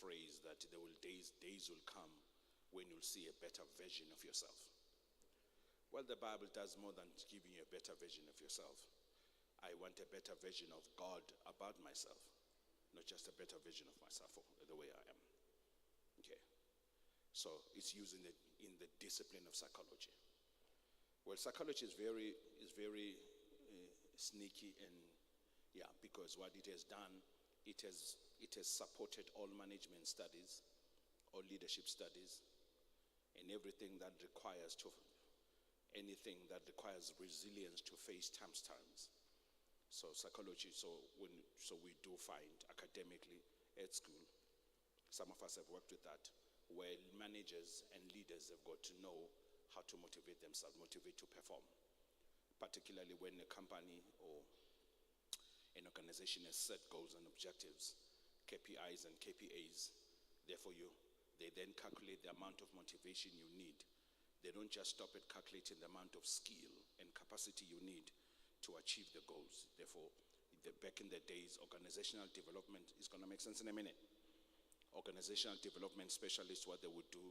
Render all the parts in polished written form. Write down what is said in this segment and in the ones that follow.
phrase that days will come when you'll see a better version of yourself. Well, the Bible does more than giving you a better version of yourself. I want a better version of God about myself, not just a better version of myself the way I am. Okay. So it's used in the discipline of psychology. Well, psychology is very sneaky, and because what it has done, it has supported all management studies, all leadership studies, and anything that requires resilience to face tough times. So psychology. So we do find academically at school, some of us have worked with that, where managers and leaders have got to know how to motivate themselves, motivate to perform. Particularly when a company or an organization has set goals and objectives, KPIs and KPAs. Therefore, they then calculate the amount of motivation you need. They don't just stop at calculating the amount of skill and capacity you need to achieve the goals. Therefore, back in the days, organizational development is going to make sense in a minute. Organizational development specialists, what they would do,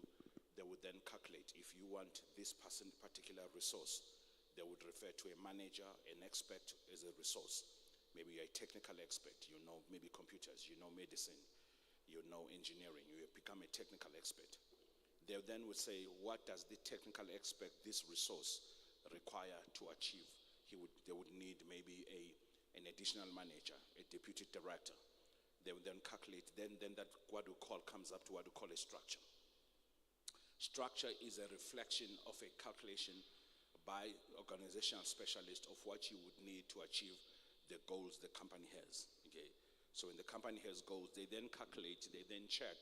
they would then calculate if you want this particular resource, they would refer to a manager, an expert as a resource. Maybe you're a technical expert, you know maybe computers, you know medicine, you know engineering, you have become a technical expert. They then would say, what does the technical expert, this resource, require to achieve? They would need maybe an additional manager, a deputy director. They would then calculate, then that comes up to what we call a structure. Structure is a reflection of a calculation by organizational specialists of what you would need to achieve the goals the company has. Okay, so when the company has goals, they then calculate, they then check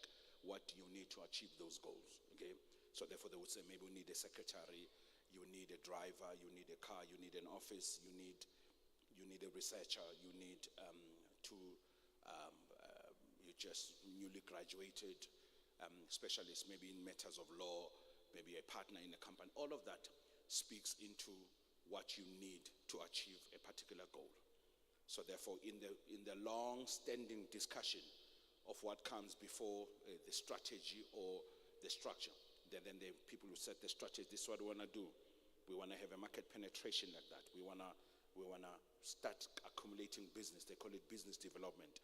what you need to achieve those goals. Okay, so therefore they would say maybe we need a secretary, you need a driver, you need a car, you need an office, you need a researcher, you need you just newly graduated specialist, maybe in matters of law, maybe a partner in a company. All of that speaks into what you need to achieve a particular goal. So therefore, in the long-standing discussion of what comes before the strategy or the structure, then the people who set the strategy, this is what we want to do. We want to have a market penetration like that. We want to start accumulating business. They call it business development.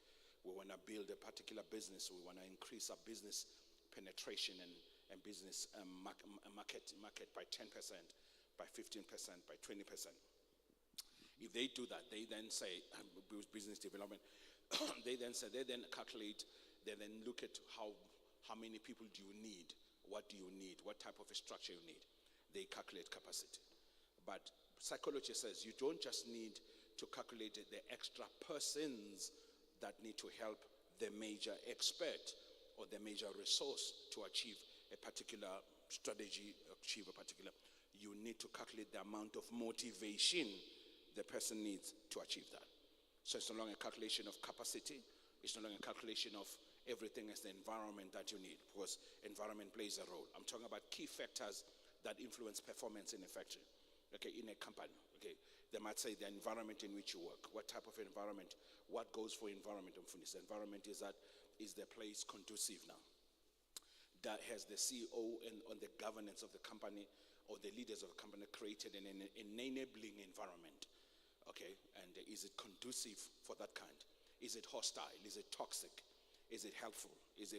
We want to build a particular business. We want to increase our business penetration and business market by 10%, by 15%, by 20%. If they do that, they then say, business development, they then calculate, they then look at how many people do you need, what do you need, what type of a structure you need. They calculate capacity. But psychology says you don't just need to calculate the extra persons that need to help the major expert or the major resource to achieve a particular strategy, you need to calculate the amount of motivation the person needs to achieve that. So it's no longer a calculation of capacity, it's no longer a calculation of everything as the environment that you need, because environment plays a role. I'm talking about key factors that influence performance in a factory, okay, in a company. Okay, they might say the environment in which you work. What type of environment? What goes for environment? The environment is the place conducive now, that has the CEO and on the governance of the company or the leaders of the company created an enabling environment. Okay, and is it conducive for that kind? Is it hostile? Is it toxic? Is it helpful? Is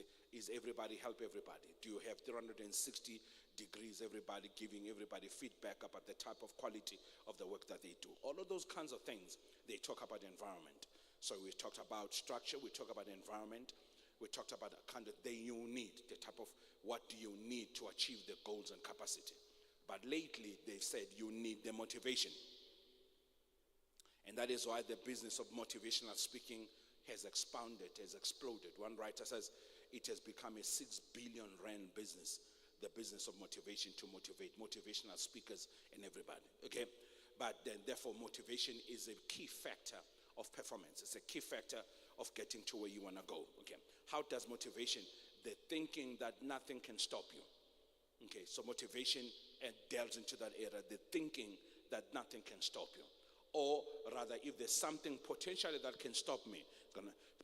everybody help everybody? Do you have 360 degrees, everybody giving everybody feedback about the type of quality of the work that they do? All of those kinds of things, they talk about the environment. So we talked about structure, we talked about the environment, we talked about the kind of thing you need, the type of what do you need to achieve the goals and capacity. But lately, they've said you need the motivation. And that is why the business of motivational speaking has expounded, has exploded. One writer says it has become a 6 billion rand business, the business of motivation, to motivate motivational speakers and everybody. Okay, but then therefore motivation is a key factor of performance. It's a key factor of getting to where you want to go. Okay, how does motivation? The thinking that nothing can stop you. Okay, so motivation delves into that area, the thinking that nothing can stop you. Or rather, if there's something potentially that can stop me,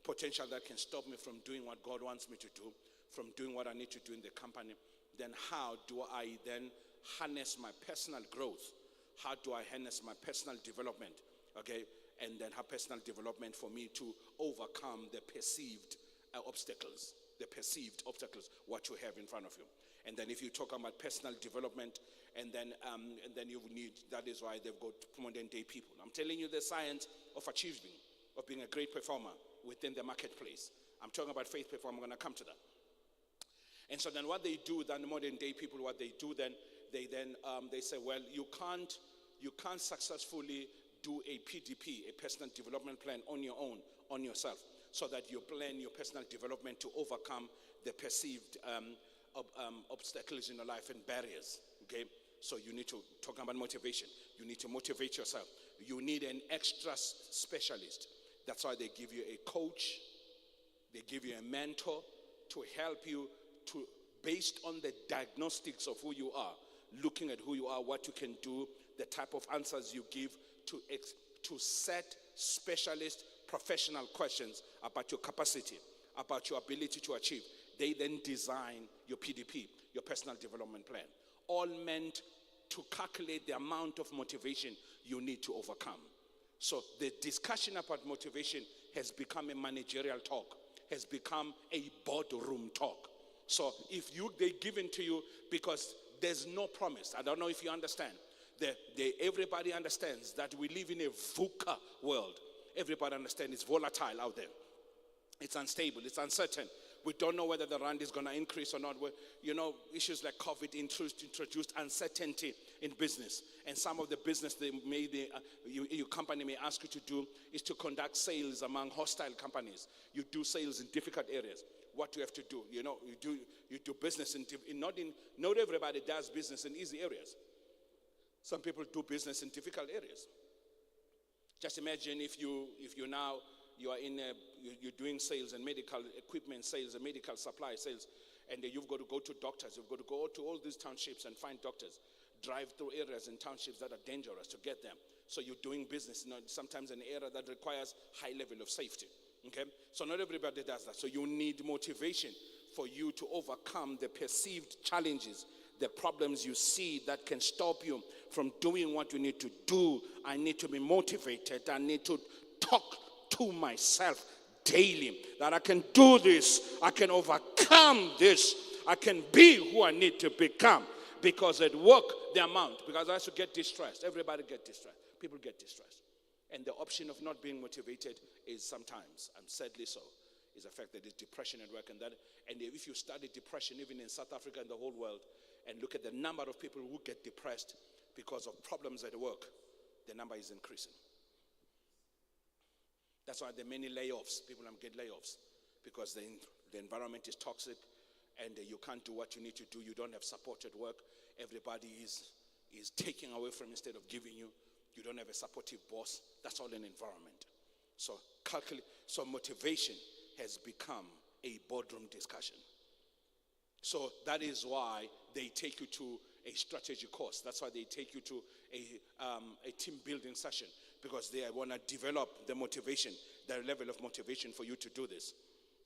potential that can stop me from doing what God wants me to do, from doing what I need to do in the company, then how do I then harness my personal growth? How do I harness my personal development? Okay, and then have personal development for me to overcome the perceived obstacles, what you have in front of you. And then if you talk about personal development, and then you need, that is why they've got modern day people. I'm telling you the science of achieving, of being a great performer within the marketplace. I'm talking about faith performer. I'm going to come to that. And so then what they do, then the modern day people, what they do then, they say, well, you can't successfully do a PDP, a personal development plan on your own, on yourself, so that you plan your personal development to overcome the perceived obstacles in your life and barriers. Okay, so you need to talk about motivation. You need to motivate yourself. You need an extra specialist. That's why they give you a coach. They give you a mentor to help you to, based on the diagnostics of who you are, looking at who you are, what you can do, the type of answers you give, to set specialist professional questions about your capacity, about your ability to achieve. They then design your PDP, your personal development plan, all meant to calculate the amount of motivation you need to overcome. So the discussion about motivation has become a managerial talk, has become a boardroom talk. So if they're given to you because there's no promise. I don't know if you understand. Everybody understands that we live in a VUCA world. Everybody understands it's volatile out there. It's unstable. It's uncertain. We don't know whether the rand is going to increase or not. Issues like COVID introduced uncertainty in business. And some of the business your company may ask you to do is to conduct sales among hostile companies. You do sales in difficult areas. What do you have to do? You do business not everybody does business in easy areas. Some people do business in difficult areas. Just imagine if you're doing sales and medical equipment sales and medical supply sales, and you've got to go to doctors. You've got to go to all these townships and find doctors. Drive through areas and townships that are dangerous to get them. So you're doing business, sometimes in an area that requires high level of safety. Okay, so not everybody does that. So you need motivation for you to overcome the perceived challenges, the problems you see that can stop you from doing what you need to do. I need to be motivated. I need to talk to myself daily that I can do this. I can overcome this. I can be who I need to become. Because at work, the amount, because I used to get distressed. Everybody get distressed. People get distressed. And the option of not being motivated is sometimes, and sadly so, is the fact that there's depression at work. And if you study depression, even in South Africa and the whole world, and look at the number of people who get depressed because of problems at work, the number is increasing. That's why there are many layoffs. People get layoffs because the environment is toxic and you can't do what you need to do. You don't have support at work. Everybody is taking away from you instead of giving you. You don't have a supportive boss. That's all an environment. So motivation has become a boardroom discussion. So that is why they take you to a strategy course. That's why they take you to a team building session, because they want to develop the motivation, the level of motivation for you to do this.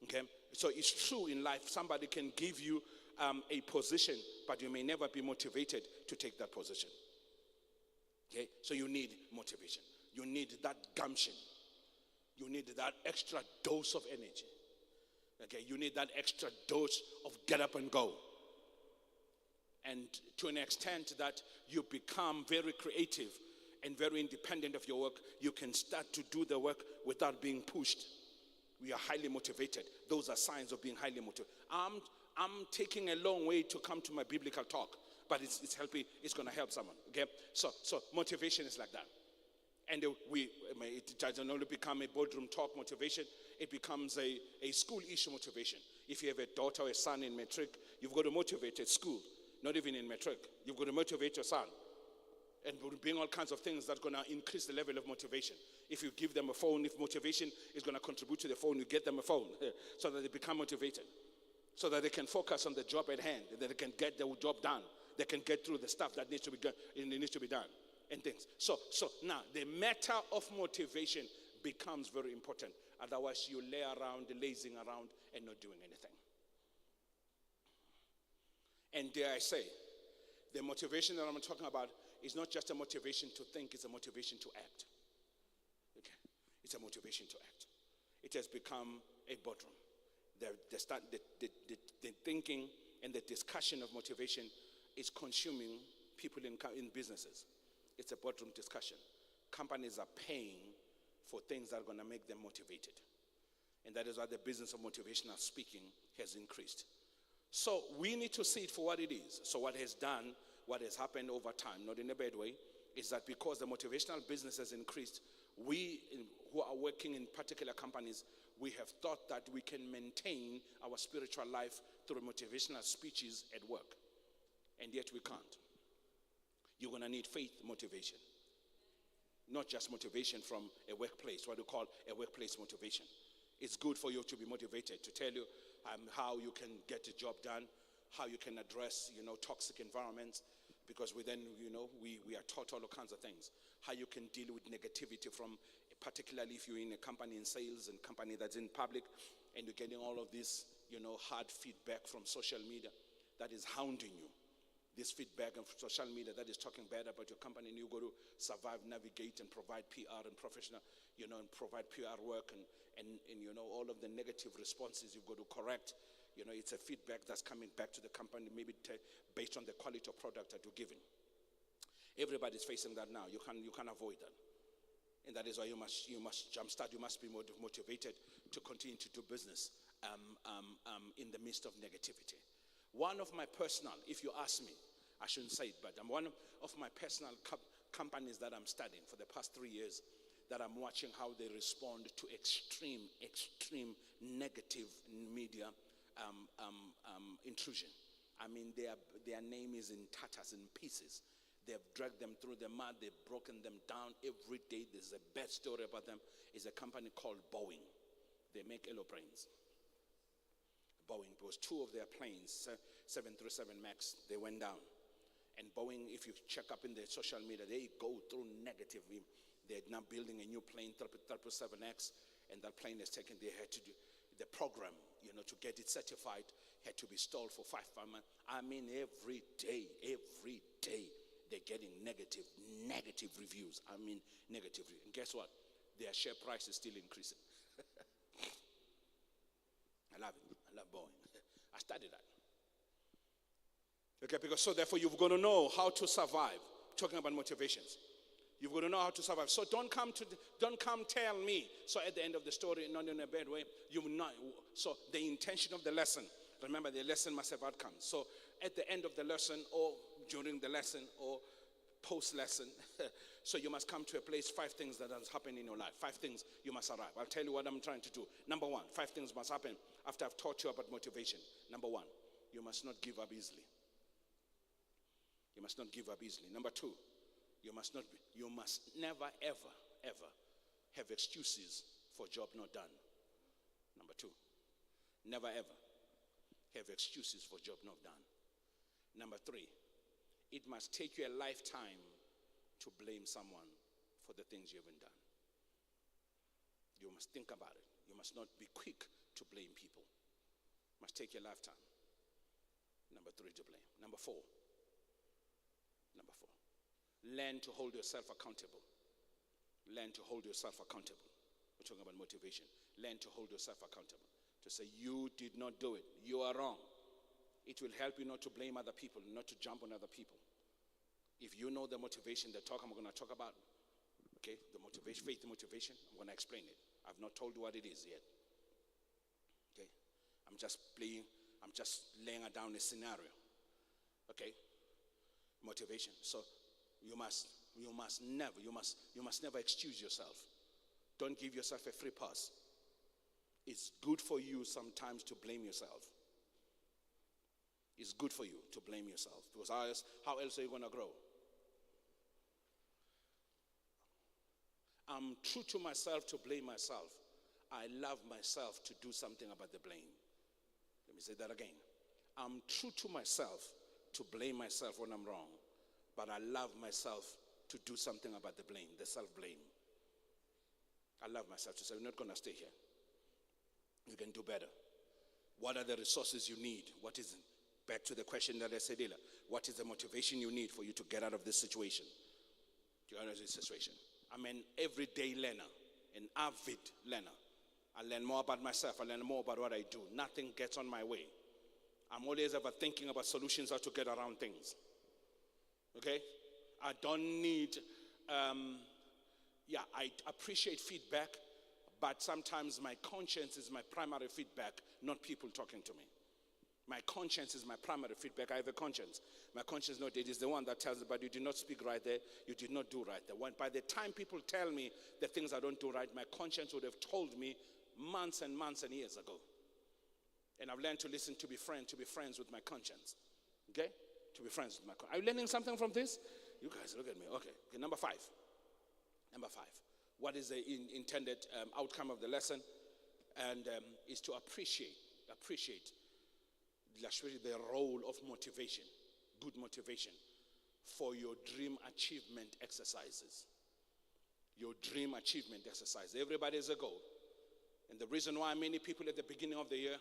Okay? So it's true in life, somebody can give you a position, but you may never be motivated to take that position. Okay? So you need motivation. You need that gumption. You need that extra dose of energy. Okay? You need that extra dose of get up and go. And to an extent that you become very creative and very independent of your work, you can start to do the work without being pushed. We are highly motivated. Those are signs of being highly motivated. I'm taking a long way to come to my biblical talk, but it's helping. It's going to help someone. Okay, so motivation is like that, and it doesn't only become a boardroom talk motivation. It becomes a school issue motivation. If you have a daughter or a son in matric, you've got to motivate at school. Not even in matric, you've got to motivate your son, and bring all kinds of things that's going to increase the level of motivation. If you give them a phone, if motivation is going to contribute to the phone, you get them a phone so that they become motivated, so that they can focus on the job at hand, that they can get the job done, they can get through the stuff that needs to be done. and things. So now the matter of motivation becomes very important. Otherwise, you lay around, lazing around, and not doing anything. And dare I say, the motivation that I'm talking about is not just a motivation to think, it's a motivation to act. Okay? It's a motivation to act. It has become a boardroom. The thinking and the discussion of motivation is consuming people in businesses. It's a boardroom discussion. Companies are paying for things that are going to make them motivated. And that is why the business of motivational speaking has increased. So we need to see it for what it is. So what has happened over time, not in a bad way, is that because the motivational business has increased, we who are working in particular companies, we have thought that we can maintain our spiritual life through motivational speeches at work. And yet we can't. You're going to need faith motivation. Not just motivation from a workplace, what we call a workplace motivation. It's good for you to be motivated, to tell you how you can get the job done, how you can address, toxic environments, because we are taught all kinds of things. How you can deal with negativity from, particularly if you're in a company in sales and company that's in public, and you're getting all of this, hard feedback from social media that is hounding you. This feedback of social media that is talking bad about your company, and you got to survive, navigate, and provide PR and professional, and provide PR work and all of the negative responses you've got to correct. It's a feedback that's coming back to the company, maybe based on the quality of product that you're giving. Everybody's facing that now. You can't avoid that. And that is why you must jumpstart. You must be motivated to continue to do business in the midst of negativity. One of my personal, if you ask me, I shouldn't say it, but one of my personal companies that I'm studying for the past 3 years, that I'm watching how they respond to extreme negative media intrusion. I mean, their name is in tatters, in pieces. They've dragged them through the mud. They've broken them down every day. There's a bad story about them. It's a company called Boeing. They make aeroplanes. Boeing, because 2 of their planes, 737 MAX, they went down. And Boeing, if you check up in their social media, they go through negatively. They're now building a new plane, 777X, and that plane is taken. They had to do the program, to get it certified, had to be stalled for 5 months. I mean, every day, they're getting negative reviews. I mean, negative. And guess what? Their share price is still increasing. I love it. I love Boeing. I studied that. Okay, because so therefore you've got to know how to survive. Talking about motivations. You've got to know how to survive. So don't come tell me. So at the end of the story, not in a bad way, you will not. So the intention of the lesson, remember the lesson must have outcomes. So at the end of the lesson or during the lesson or post-lesson, so you must come to a place, 5 things that has happened in your life. 5 things you must arrive. I'll tell you what I'm trying to do. Number 1, 5 things must happen after I've taught you about motivation. Number 1, you must not give up easily. You must not give up easily. Number 2, you must never, ever, ever have excuses for job not done. Number 2, never, ever have excuses for job not done. Number 3, it must take you a lifetime to blame someone for the things you haven't done. You must think about it. You must not be quick to blame people. It must take you a lifetime. Number 3, to blame. Number 4, learn to hold yourself accountable. Learn to hold yourself accountable. We're talking about motivation. Learn to hold yourself accountable. To say, you did not do it. You are wrong. It will help you not to blame other people, not to jump on other people. If you know the motivation, I'm going to talk about, okay, the motivation, faith motivation, I'm going to explain it. I've not told you what it is yet. Okay? I'm just laying down a scenario. Okay? Motivation. So you must never excuse yourself. Don't give yourself a free pass. It's good for you sometimes to blame yourself. It's good for you to blame yourself, because how else are you going to grow? I'm true to myself to blame myself. I love myself to do something about the blame. Let me say that again. I'm true to myself to blame myself when I'm wrong, but I love myself to do something about the blame, the self-blame. I love myself to say, we're not going to stay here. You can do better. What are the resources you need? What is, back to the question that I said earlier, what is the motivation you need for you to get out of this situation? Get out of this situation. I'm an everyday learner, an avid learner. I learn more about myself. I learn more about what I do. Nothing gets on my way. I'm always ever thinking about solutions how to get around things. Okay? I don't need, I appreciate feedback, but sometimes my conscience is my primary feedback, not people talking to me. My conscience is my primary feedback. I have a conscience. My conscience, not it is the one that tells me, but you did not speak right there, you did not do right there. By the time people tell me the things I don't do right, my conscience would have told me months and months and years ago. And I've learned to listen, to be friends with my conscience. Okay? To be friends with my conscience. Are you learning something from this? You guys, look at me. Okay, number 5. Number 5. What is the intended outcome of the lesson? And is to appreciate the role of motivation, good motivation, for your dream achievement exercises. Your dream achievement exercise. Everybody has a goal. And the reason why many people at the beginning of the year,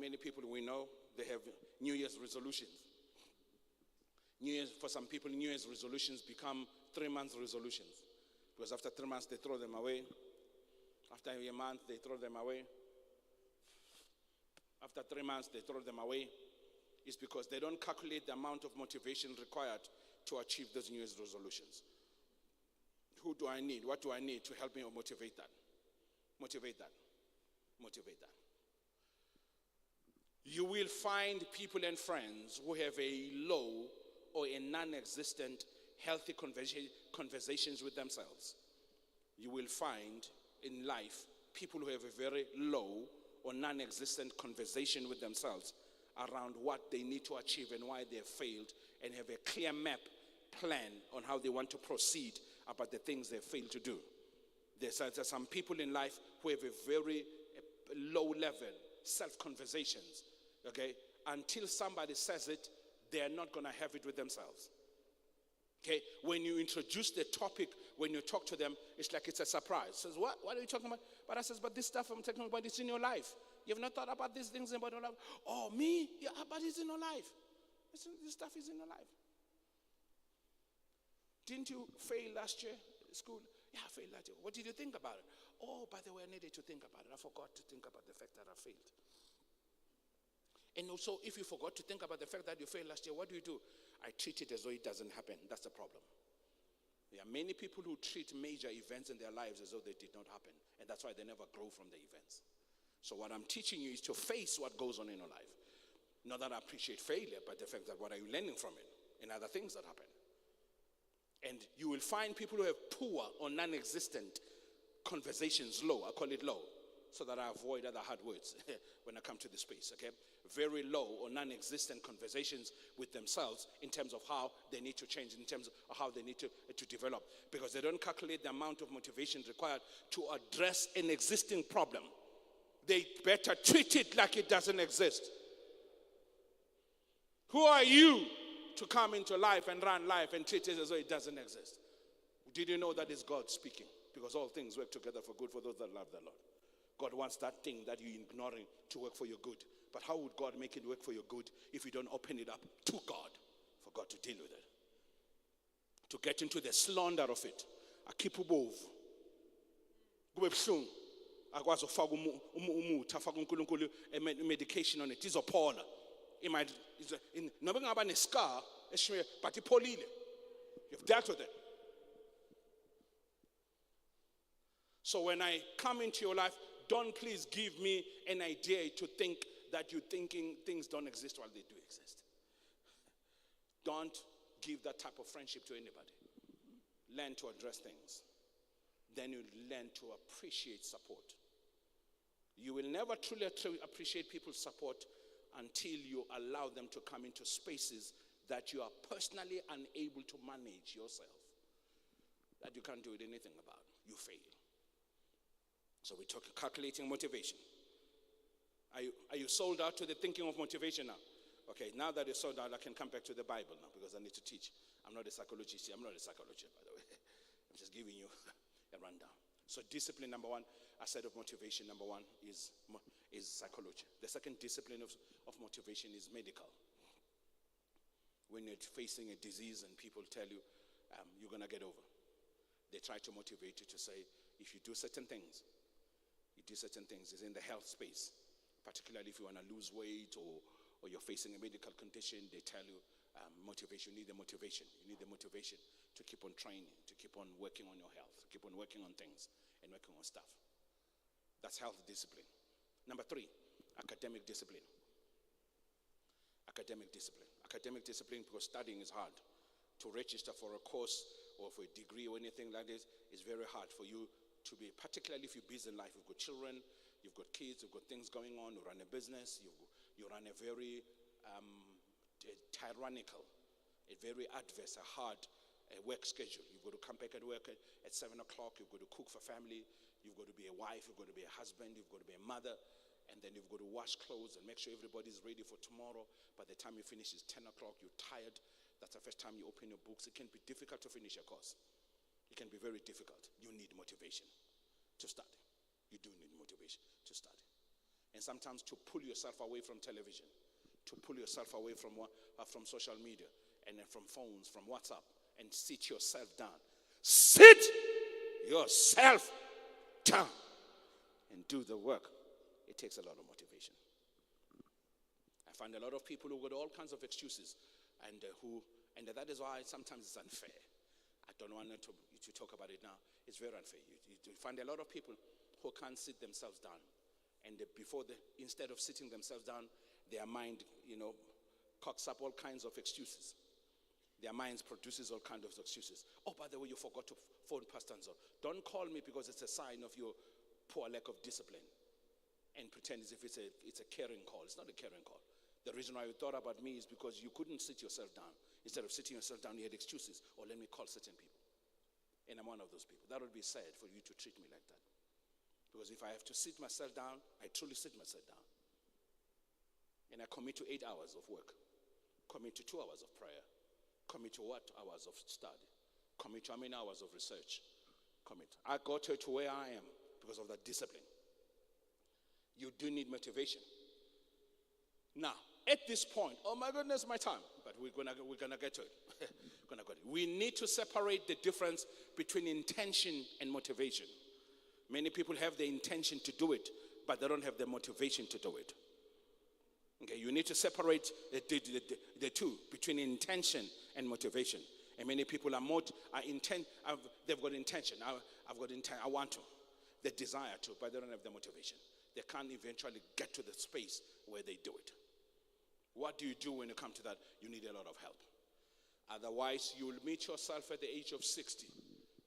many people we know, they have New Year's resolutions. For some people, New Year's resolutions become 3-month resolutions. Because after 3 months, they throw them away. After a month, they throw them away. After 3 months, they throw them away. It's because they don't calculate the amount of motivation required to achieve those New Year's resolutions. Who do I need? What do I need to help me motivate that? Motivate that. Motivate that. You will find people and friends who have a low or a non-existent healthy conversations with themselves. You will find in life people who have a very low or non-existent conversation with themselves around what they need to achieve and why they have failed, and have a clear plan on how they want to proceed about the things they failed to do. There's some people in life who have a very low level self-conversations, okay? Until somebody says it, they are not going to have it with themselves. Okay? When you introduce the topic, when you talk to them, it's like it's a surprise. Says, what are you talking about? But I says, but this stuff I'm talking about, it's in your life. You've not thought about these things about your life. Oh, me? Yeah, but it's in your life. This stuff is in your life. Didn't you fail last year at school? Yeah, I failed last year. What did you think about it? Oh, by the way, I needed to think about it. I forgot to think about the fact that I failed. And also, if you forgot to think about the fact that you failed last year, what do? I treat it as though it doesn't happen. That's the problem. There are many people who treat major events in their lives as though they did not happen. And that's why they never grow from the events. So what I'm teaching you is to face what goes on in your life. Not that I appreciate failure, but the fact that what are you learning from it and other things that happen. And you will find people who have poor or non-existent conversations low. I call it low, so that I avoid other hard words when I come to this space, okay? Very low or non-existent conversations with themselves in terms of how they need to change, in terms of how they need to develop. Because they don't calculate the amount of motivation required to address an existing problem. They better treat it like it doesn't exist. Who are you to come into life and run life and treat it as though it doesn't exist? Did you know that is God speaking? Because all things work together for good for those that love the Lord. God wants that thing that you're ignoring to work for your good. But how would God make it work for your good if you don't open it up to God, for God to deal with it? To get into the slander of it. Akhipha ubovu. Kube buhlungu. Akwazi ukufaka umuthi, afaka uNkulunkulu medication on it. Izophola. Imagine noma ngaba nescar eshiwe but ipholile. You've dealt with it. So when I come into your life, don't please give me an idea to think that you're thinking things don't exist while they do exist. Don't give that type of friendship to anybody. Learn to address things. Then you learn to appreciate support. You will never truly appreciate people's support until you allow them to come into spaces that you are personally unable to manage yourself. That you can't do anything about. You fail. So we're talking calculating motivation. Are you sold out to the thinking of motivation now? Okay, now that you're sold out, I can come back to the Bible now because I need to teach. I'm not a psychologist. I'm not a psychologist, by the way. I'm just giving you a rundown. So discipline number one, aside of motivation, number one is psychology. The second discipline of motivation is medical. When you're facing a disease and people tell you, you're going to get over, they try to motivate you to say, if you do certain things, it's in the health space, particularly if you want to lose weight or you're facing a medical condition, they tell you, motivation, you need the motivation. You need the motivation to keep on training, to keep on working on your health, keep on working on things and working on stuff. That's health discipline. Number three, academic discipline. Academic discipline. Academic discipline, because studying is hard. To register for a course or for a degree or anything like this is very hard for you to be, particularly if you're busy in life. You've got children, you've got kids, you've got things going on, you run a business, you run a very tyrannical, a very adverse, a hard work schedule. You've got to come back at work at 7 o'clock, you've got to cook for family, you've got to be a wife, you've got to be a husband, you've got to be a mother, and then you've got to wash clothes and make sure everybody's ready for tomorrow. By the time you finish, it's 10 o'clock, you're tired. That's the first time you open your books. It can be difficult to finish a course. It can be very difficult. You need motivation to study. You do need motivation to study. And sometimes to pull yourself away from television, to pull yourself away from social media, and then from phones, from WhatsApp, and sit yourself down. Sit yourself down and do the work. It takes a lot of motivation. I find a lot of people who got all kinds of excuses, and that is why sometimes it's unfair. I don't want to talk about it now. It's very unfair. You find a lot of people who can't sit themselves down, and instead of sitting themselves down, their mind, cocks up all kinds of excuses. Their minds produces all kinds of excuses. Oh, by the way, you forgot to phone Pastor Nzo. Don't call me because it's a sign of your poor lack of discipline, and pretend as if it's a caring call. It's not a caring call. The reason why you thought about me is because you couldn't sit yourself down. Instead of sitting yourself down, you had excuses. Or let me call certain people. And I'm one of those people. That would be sad for you to treat me like that. Because if I have to sit myself down, I truly sit myself down. And I commit to 8 hours of work. Commit to 2 hours of prayer. Commit to what hours of study. Commit to how many hours of research. Commit. I got to where I am because of that discipline. You do need motivation. Now, at this point, oh my goodness, my time, but we're gonna get to it. We need to separate the difference between intention and motivation. Many people have the intention to do it, but they don't have the motivation to do it. Okay, you need to separate the two, between intention and motivation. And many people they've got intention. I've got intent. I want to. They desire to, but they don't have the motivation. They can't eventually get to the space where they do it. What do you do when you come to that? You need a lot of help. Otherwise, you'll meet yourself at the age of 60,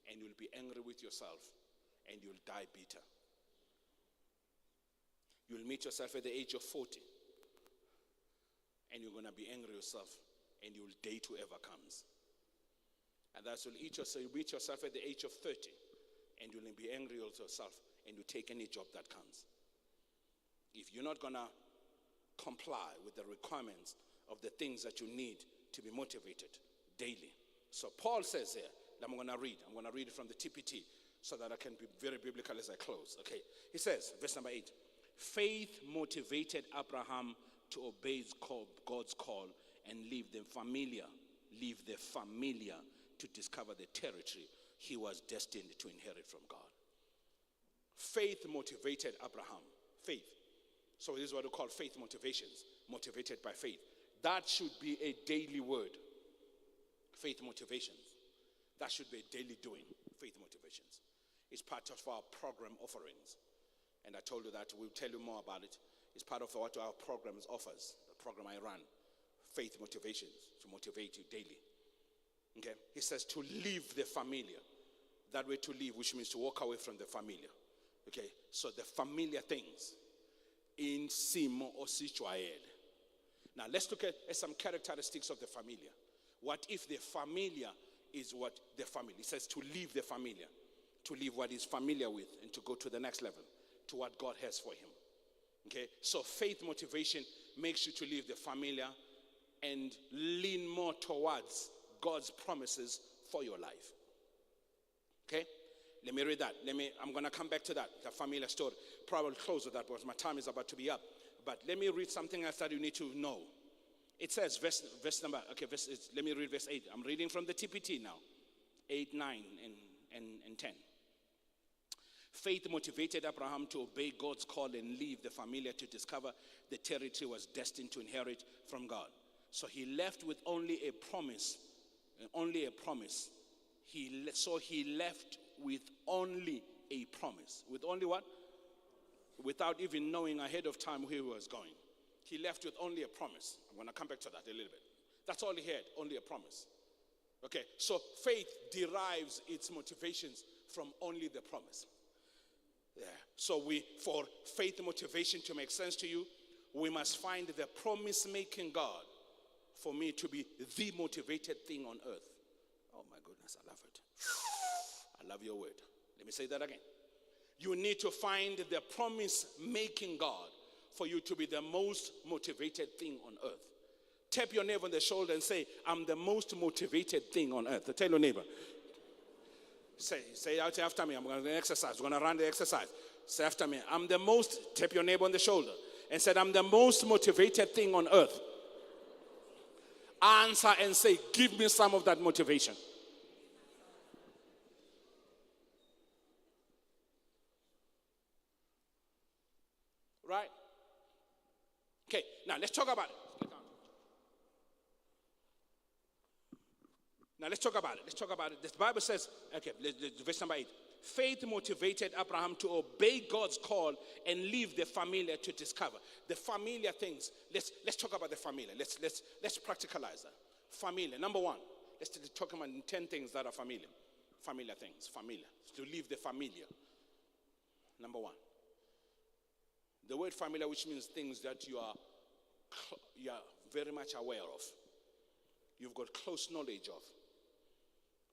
and you'll be angry with yourself, and you'll die bitter. You'll meet yourself at the age of 40, and you're going to be angry yourself, and you'll date whoever comes. And that's you'll meet yourself at the age of 30, and you'll be angry with yourself, and you take any job that comes. If you're not going to comply with the requirements of the things that you need to be motivated daily. So Paul says here, I'm going to read it from the TPT so that I can be very biblical as I close. Okay. He says, verse number 8, faith motivated Abraham to obey God's call and leave the familiar to discover the territory he was destined to inherit from God. Faith motivated Abraham. Faith. So this is what we call faith motivations, motivated by faith. That should be a daily word. Faith motivations. That should be a daily doing, faith motivations. It's part of our program offerings. And I told you that we'll tell you more about it. It's part of what our programs offers, the program I run, faith motivations, to motivate you daily. Okay? He says to leave the familiar. That way to leave, which means to walk away from the familiar. Okay? So the familiar things. In simo ositshwayele. Now let's look at some characteristics of the familiar. What if the familiar is what the family? It says to leave the familiar, to leave what he's familiar with, and to go to the next level, to what God has for him. Okay, so faith motivation makes you to leave the familiar and lean more towards God's promises for your life. Okay? Let me read that. I'm going to come back to that, the familiar story. Probably close with that because my time is about to be up. But let me read something else that you need to know. It says, let me read verse 8. I'm reading from the TPT now. 8, 9, and 10. Faith motivated Abraham to obey God's call and leave the familiar to discover the territory he was destined to inherit from God. So he left with only a promise. Only a promise. He left with only a promise. With only what? Without even knowing ahead of time where he was going. He left with only a promise. I'm going to come back to that a little bit. That's all he had, only a promise. Okay, so faith derives its motivations from only the promise. Yeah. So for faith motivation to make sense to you, we must find the promise-making God for me to be the motivated thing on earth. Oh my goodness, I love it. I love your word. Let me say that again. You need to find the promise-making God for you to be the most motivated thing on earth. Tap your neighbor on the shoulder and say, I'm the most motivated thing on earth. Tell your neighbor. Say out after me. I'm going to exercise. We're going to run the exercise. Say after me. Tap your neighbor on the shoulder and said, I'm the most motivated thing on earth. Answer and say, give me some of that motivation. Right? Okay, now let's talk about it. Let's talk about it. The Bible says, okay, verse number 8. Faith motivated Abraham to obey God's call and leave the familiar to discover. The familiar things. Let's talk about the familiar. Let's practicalize that. Familiar. Number one. Let's talk about 10 things that are familiar. Familiar things. Familiar. To leave the familiar. Number one. The word familiar, which means things that you are very much aware of. You've got close knowledge of.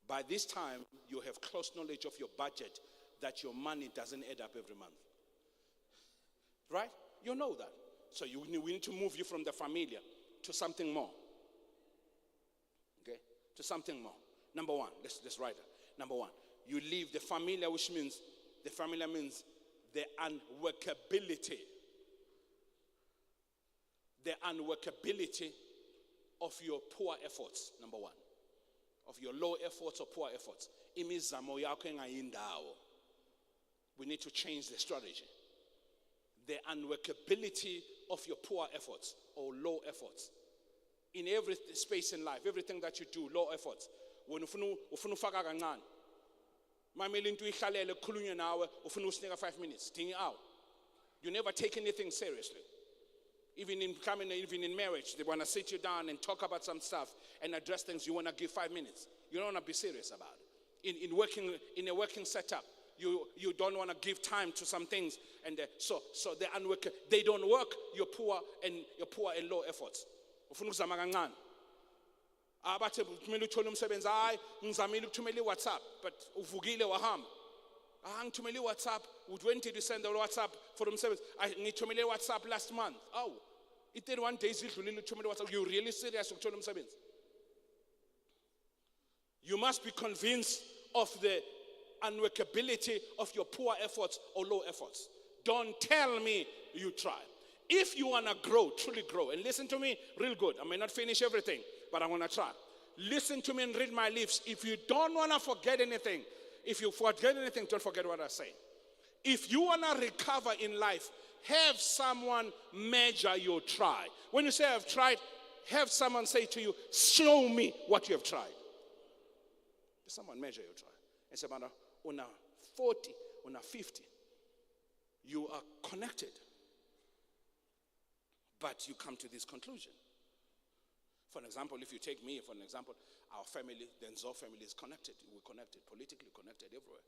By this time, you have close knowledge of your budget that your money doesn't add up every month. Right? You know that. So we need to move you from the familiar to something more. Okay? To something more. Number one. Let's write it. Number one. You leave the familiar, which means, the familiar means the unworkability. The unworkability of your poor efforts, number one. Of your low efforts or poor efforts. We need to change the strategy. The unworkability of your poor efforts or low efforts. In every space in life, everything that you do, low efforts. When ufuna ufaka kancane. Mamele into ihlalele khulunywe nawe ufuna usinika 5 minutes. Ding out. You never take anything seriously. Even in marriage, they want to sit you down and talk about some stuff and address things. You want to give 5 minutes. You don't want to be serious about it. In a working setup, you don't want to give time to some things, and so they don't work. Your poor and low efforts. Ufuna ukuzama kancane. Abathe kumele uthole umsebenzi hayi ngizamile ukuthumela iWhatsApp but uvukile wahamba. Ngithumele iWhatsApp. When did you send the WhatsApp for umsebenzi? Ngithumele iWhatsApp last month. Oh. 31 days idlulile uthumele iWhatsApp. You really serious ukuthola umsebenzi? You must be convinced of the unworkability of your poor efforts or low efforts. Don't tell me you try. If you want to grow, truly grow, and listen to me real good. I may not finish everything, but I'm going to try. Listen to me and read my lips. If you don't want to forget anything, if you forget anything, don't forget what I say. If you want to recover in life, have someone measure your try. When you say I've tried, have someone say to you, show me what you have tried. Someone measure your try. And say, on a 40, on a 50, you are connected. But you come to this conclusion. For example, if you take me, for example, our family, the Nzo family is connected. We're connected, politically connected everywhere.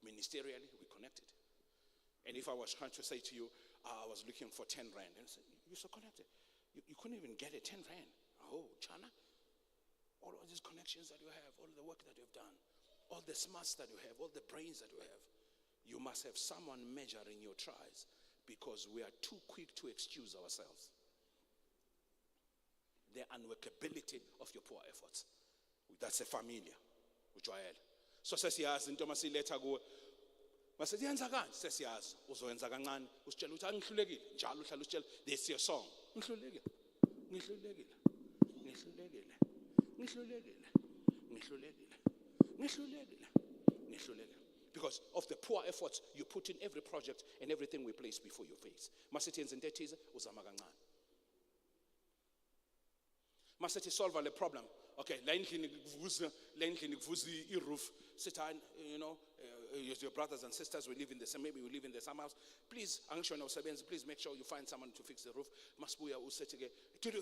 Ministerially, we're connected. And if I was trying to say to you, I was looking for 10 rand, and I said, you're so connected. You couldn't even get a 10 rand. Oh, Chana. All of these connections that you have, all the work that you've done, all the smarts that you have, all the brains that you have, you must have someone measuring your tries because we are too quick to excuse ourselves. The unworkability of your poor efforts. That's a familiar. Ujwayele. So sesiyazi into masiletha kuwe. Masithi yenza kanje sesiyazi. Uzoyenza kancane. Usitshela ukuthi angihlulekile. Njalo uhlala usitshela this your song. Ngihlulekile. Ngihlulekile. Ngihlulekile. Ngihlulekile. Ngihlulekile. Ngihlulekile. Ngihlulekile. Because of the poor efforts you put in every project and everything we place before your face. Masithi yenza into ethize uzama kancane. Masithi solve the problem. Okay, la endlini kuvuza i-roof. Sit down, your brothers and sisters will live in the same, maybe we live in the same house. Please, please make sure you find someone to fix the roof. Masbuya usethi did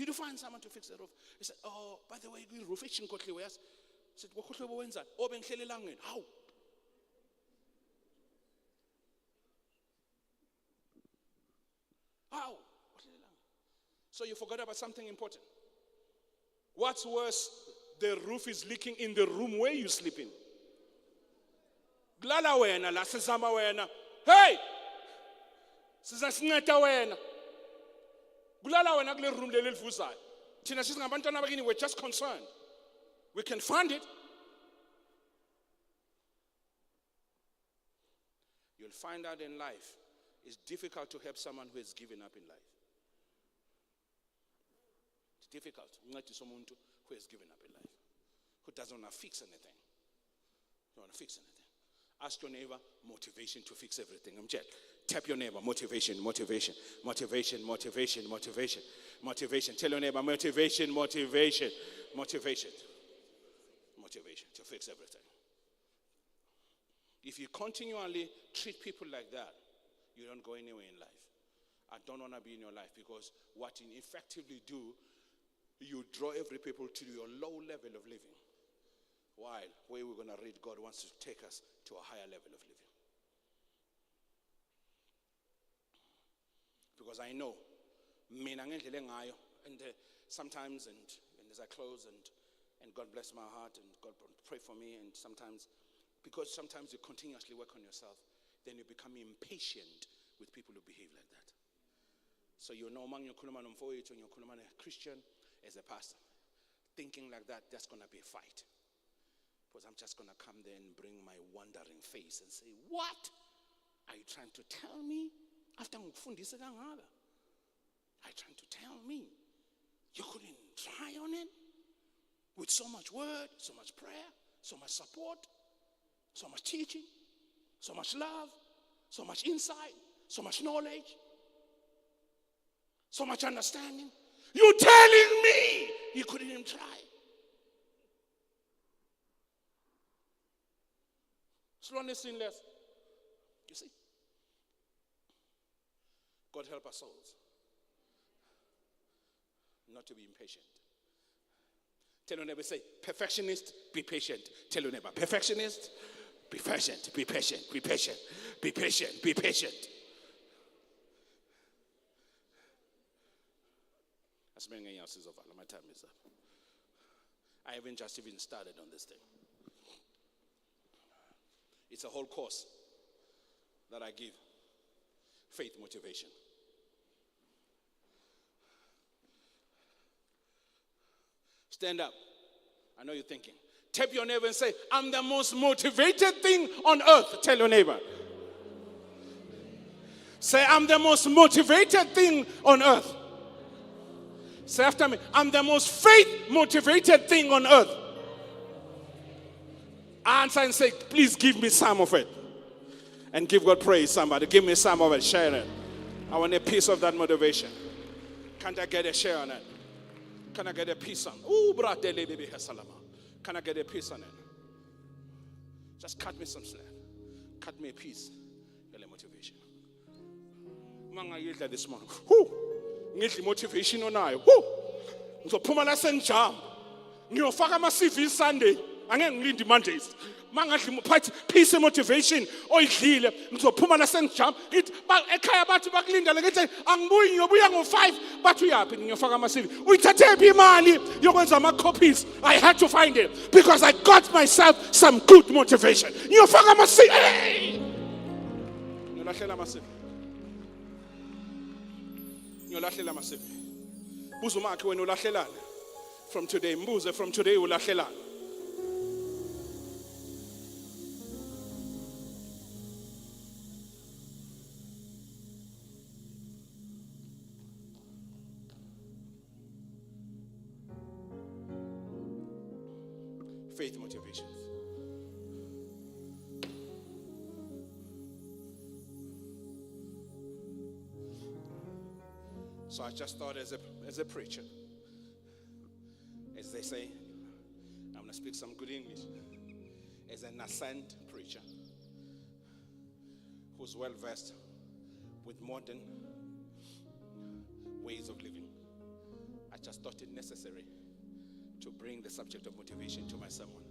you find someone to fix the roof? He said, oh, by the way, the roof is nkotliwe yazi. He said, "Kokhohliwe wenzani?" "Oh, bengihlele elangeni." "How?" How? So you forgot about something important. What's worse, the roof is leaking in the room where you sleep in. Glala wena la sizama wena. Hey! Sizasinceda wena. Glala wena kule room leli livuzayo. Thina sisingabantwana bakini, we're just concerned. We can fund it. You'll find out in life, it's difficult to help someone who has given up in life. It's difficult to someone who has given up in life, who doesn't want to fix anything. Don't want to fix anything. Ask your neighbor, motivation to fix everything. I'm Jack. Tap your neighbor, motivation, motivation, motivation, motivation, motivation, motivation. Tell your neighbor, motivation, motivation, motivation, motivation to fix everything. If you continually treat people like that, you don't go anywhere in life. I don't want to be in your life, because what you effectively do, you draw every people to your low level of living. While where we're going to read, God wants to take us to a higher level of living. Because I know, and sometimes, and as I close, and God bless my heart, and God pray for me, and sometimes, because sometimes you continuously work on yourself, then you become impatient with people who behave like that. So you know, when you're a Christian, as a pastor, thinking like that, that's going to be a fight. Because I'm just going to come there and bring my wondering face and say, what are you trying to tell me? After are you trying to tell me you couldn't try on it? With so much word, so much prayer, so much support, so much teaching, so much love, so much insight, so much knowledge, so much understanding. You're telling me you couldn't even try. Slowness, sinless. You see? God help our souls not to be impatient. Tell your neighbor, say, perfectionist, be patient. Tell your neighbor, perfectionist, be patient, be patient, be patient, be patient, be patient. As many else is over, my time is up. I haven't just even started on this thing. It's a whole course that I give. Faith motivation. Stand up. I know you're thinking. Tap your neighbor and say, I'm the most motivated thing on earth. Tell your neighbor. Say, I'm the most motivated thing on earth. Say after me, I'm the most faith-motivated thing on earth. Answer and say, please give me some of it. And give God praise, somebody. Give me some of it. Share it. I want a piece of that motivation. Can't I get a share on it? Can I get a piece on it? Ooh, brate baby hasalama. Can I get a piece on it? Just cut me some slack. Cut me a piece. Get a motivation. Manga yidla this morning. Whoo! Ngidla motivation onayo. Whoo! Ngizophuma la senjam. Ngiyofaka ama CV Sunday. Angeke ngilinde Mondays. Mangadli phathi piece motivation oyidlile ngizophuma la senjam. Ngithi ekhaya bathi bakulindele ngithi angibuyi ngiyobuya ngo5 bathi uyapi ngiyofaka ama CV. Uyithathe phi imali yokwenza ama copies? I had to find it because I got myself some good motivation. Ngiyofaka ama CV. Ngiyolahlela ama CV. Ngiyolahlela ama CV. Buza umakhe wena ulahlelana. From today, mbuze from today ulahlela. Faith motivations. So I just thought as a preacher, as they say, I'm going to speak some good English, as a nascent preacher who's well versed with modern ways of living, I just thought it necessary to bring the subject of motivation to my sermon,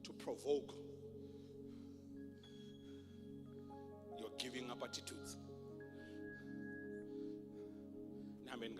to provoke your giving up attitudes. Amen.